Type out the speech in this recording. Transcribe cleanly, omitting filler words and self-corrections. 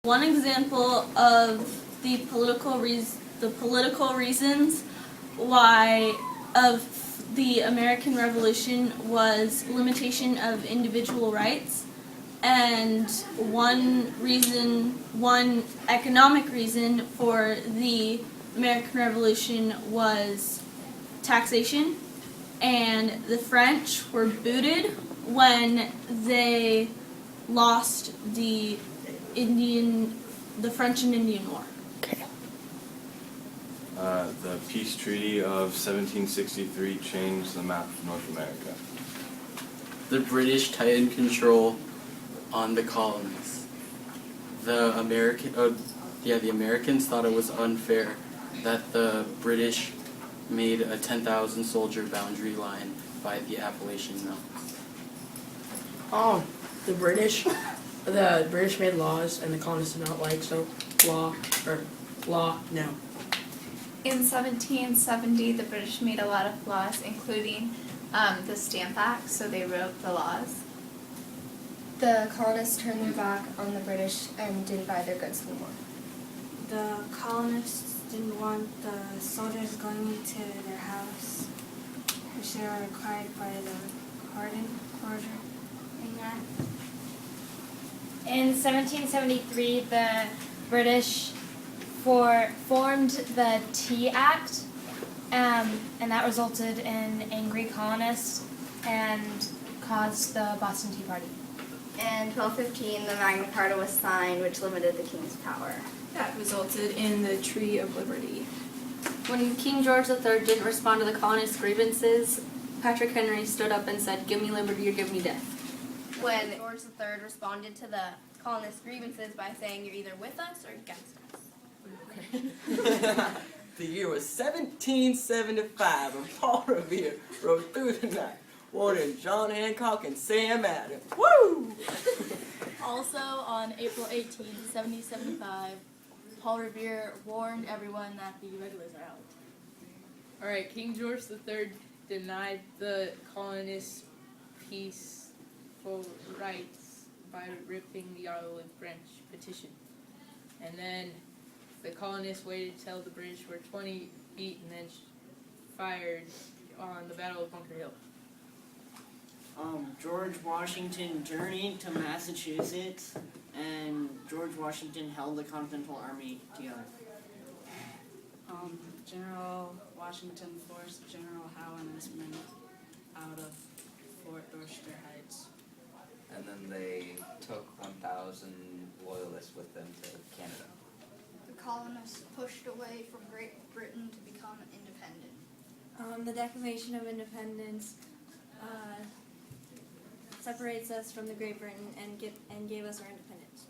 One example of the political reasons why of the American Revolution was limitation of individual rights, and one economic reason for the American Revolution was taxation, and the French were booted when they lost the French and Indian War. Okay. The peace treaty of 1763 changed the map of North America. The British tightened control on the colonies. The Americans thought it was unfair that the British made a 10,000 soldier boundary line by the Appalachian Mountains. The British made laws and the colonists did not like, so law, no. In 1770, the British made a lot of laws, including the Stamp Act, so they wrote the laws. The colonists turned their back on the British and didn't buy their goods anymore. The colonists didn't want the soldiers going into their house, which they were required by the Quartering Act. In 1773, the British formed the Tea Act, and that resulted in angry colonists and caused the Boston Tea Party. In 1215, the Magna Carta was signed, which limited the king's power. That resulted in the Treaty of Liberty. When King George III didn't respond to the colonists' grievances, Patrick Henry stood up and said, "Give me liberty or give me death." When George III responded to the colonists' grievances by saying, "You're either with us or against us." The year was 1775, and Paul Revere rode through the night, warning John Hancock and Sam Adams. Woo! Also, on April 18, 1775, Paul Revere warned everyone that the regulars are out. Alright, King George III denied the colonists' peaceful rights by ripping the Ottoman French petition. And then the colonists waited till the British were 20 feet and then fired on the Battle of Bunker Hill. George Washington journeyed to Massachusetts, and George Washington held the Continental Army together. General Washington forced General Howe and his men out of Fort Dorchester Heights. And then they took 1,000 loyalists with them to Canada. The colonists pushed away from Great Britain to become independent. The Declaration of Independence separates us from the Great Britain and gave us our independence.